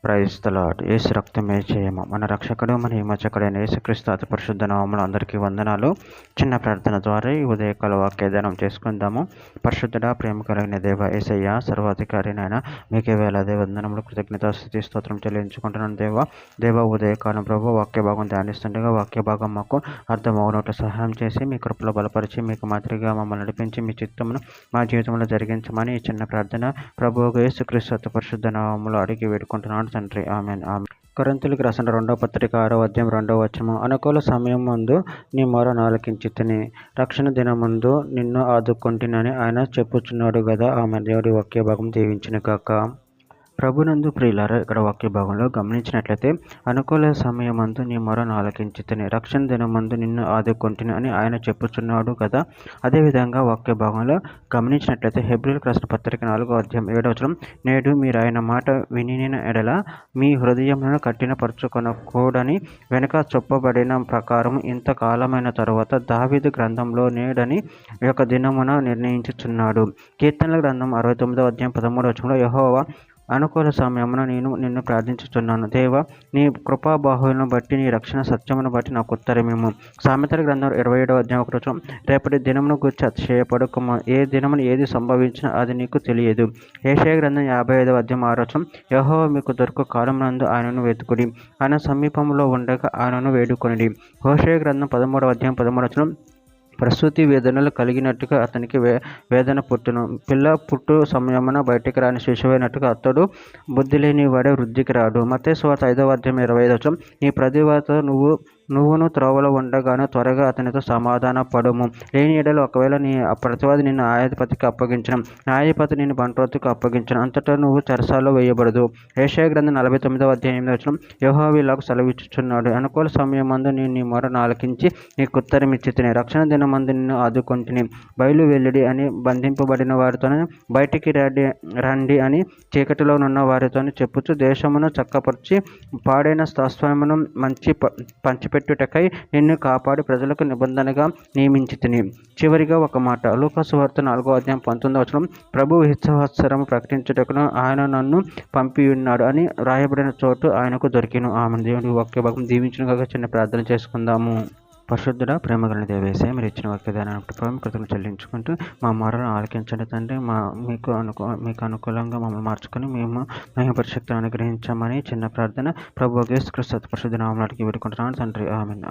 Praise the lord. యేసు రక్తమే జయము. మన రక్షకుడు మన విమోచకుడైన యేసుక్రీస్తు అతి పరిశుద్ధ నామములో అందరికీ వందనాలు. చిన్న ప్రార్థన ద్వారా ఈ ఉదయకాల వాక్యదానం చేసుకుందాము. పరిశుద్ధుడా, ప్రేమ కలిగిన దేవ యేసయ్య, సర్వాధికారినైనా మీకే వేలాది వందనములు, కృతజ్ఞత స్తుతి స్తోత్రం చెల్లించుకుంటున్నాను. దేవ ఉదయకాలం ప్రభు వాక్య భాగం ధ్యానిస్తుండగా వాక్య భాగం మాకు అర్థమవునట్లు సహాయం చేసి మీ కృపలో బలపరిచి మీకు మాదిరిగా మమ్మల్ని నడిపించి మీ చిత్తమును మా జీవితంలో జరిగించమని ఈ చిన్న ప్రార్థన ప్రభు యేసుక్రీస్తు అతి పరిశుద్ధ నామములో అడిగి వేడుకుంటున్నాను తండ్రి. ఆమెన్. కొరింథీయులకు రాసిన 2వ పత్రిక 6వ అధ్యాయం 2వ వచనము. అనుకూల సమయం ముందు నీ మొర ఆలకించితిని, రక్షణ దినమందు నిన్ను ఆదుకొంటినని ఆయన చెప్పుచున్నాడు కదా. ఆమె. దేవుడి వాక్య భాగం దీవించును గాక. ప్రభునందు ప్రియులారా, ఇక్కడ వాక్య భాగంలో గమనించినట్లయితే అనుకూల సమయమందు నీ మొరను ఆలకించితిని, రక్షణ దినమందు నిన్ను ఆదుకొంటిని అని ఆయన చెప్పుచున్నాడు కదా. అదేవిధంగా వాక్య భాగంలో గమనించినట్లయితే హెబ్రీయులకు రాసిన పత్రిక 4వ అధ్యాయం 7వ వచనం, నేడు మీరు ఆయన మాట వినిన ఎడల మీ హృదయములను కఠినపరచుకొనకూడని వెనుక చెప్పబడిన ప్రకారం ఇంతకాలమైన తరువాత దావీదు గ్రంథంలో నేడని ఒక దినమున నిర్ణయించుచున్నాడు. కీర్తనల గ్రంథం 69వ అధ్యాయం 13వ వచనంలో, యెహోవా అనుకూల సమయమున నేను నిన్ను ప్రార్థించుచున్నాను. దేవా, నీ కృపాబాహువులను బట్టి నీ రక్షణ సత్యమును బట్టి నాకు ఉత్తరమేము. సామెతల గ్రంథం 27వ అధ్యాయం 1వ వచనం, రేపటి దినమును గురించి అతిశయపడకుము, ఏ దినమున ఏది సంభవించినా అది నీకు తెలియదు. యెషయా గ్రంథం 55వ అధ్యాయం 6వ వచనం, యెహోవా మీకు దొరకు కాలమునందు ఆయనను వెతుకుడి, ఆయన సమీపంలో ఉండగా ఆయనను వేడుకొనిడి. హోషేయ గ్రంథం 13వ అధ్యాయం 13వ వచనం, ప్రసూతి వేదనలు కలిగినట్టుగా అతనికి వేదన పుట్టును, పిల్ల పుట్టు సమయమున బయటికి రాని శిశువైనట్టుగా అతడు బుద్ధి లేని వాడే వృద్ధికి రాడు. మత్తయి సువార్త 5వ అధ్యాయం 25వ వచనం, నీ ప్రతివాతో నువ్వును త్రోవలో ఉండగానే త్వరగా అతనితో సమాధాన పడుము, లేని ఎడలు ఒకవేళ నీ ప్రతివాది నిన్ను న్యాయాధిపతికి అప్పగించడం, న్యాయాధిపతి నిన్ను బంట్రోతుకు అప్పగించడం, అంతటా నువ్వు చెరసాలలో వేయబడదు. యెషయా గ్రంథం 49వ అధ్యాయం 8వ వచనం, యెహోవా ఇలాగ సెలవిచ్చుచున్నాడు, అనుకూల సమయమందు నేను నీ మొరను ఆలకించి నీకు ఉత్తరమిచ్చితిని, రక్షణ దినమందు నిన్ను ఆదుకొంటిని. బయలు వెల్లుడి అని బంధింపబడిన వారితోనే బయటికి రండి అని చీకటిలోనున్న వారితో చెప్పుచు దేశమును చక్కపరిచి పాడైన స్వాస్థ్యమును పంచిపెట్టుటకై నిన్ను కాపాడి ప్రజలకు నిబంధనగా నియమించితిని. చివరిగా ఒక మాట, లూకా సువార్త 4వ అధ్యాయం 19వ వచనం, ప్రభు సంవత్సరము ప్రకటించుటకును ఆయన నన్ను పంపియున్నాడు అని రాయబడిన చోటు ఆయనకు దొరికిను. ఆమె. దేవుడి వాక్య భాగం దీవించునుగాక. చిన్న ప్రార్థన చేసుకుందాము. పరిశుద్ధుడా, ప్రేమ కలిగిన దేవేశయ్య, మీరు ఇచ్చిన వాక్యదానాన్ని కృతజ్ఞతలు చెల్లించుకుంటూ మా మొరను ఆలకించండి తండ్రి. మీకు అనుకూలంగా మమ్మల్ని మార్చుకొని మేము పరిశుద్ధి అనుగ్రహించామని చిన్న ప్రార్థన ప్రభు యేసుక్రీస్తు పరిశుద్ధ నామములో అడిగి వేడుకుంటున్నాను తండ్రి. ఆమేన్.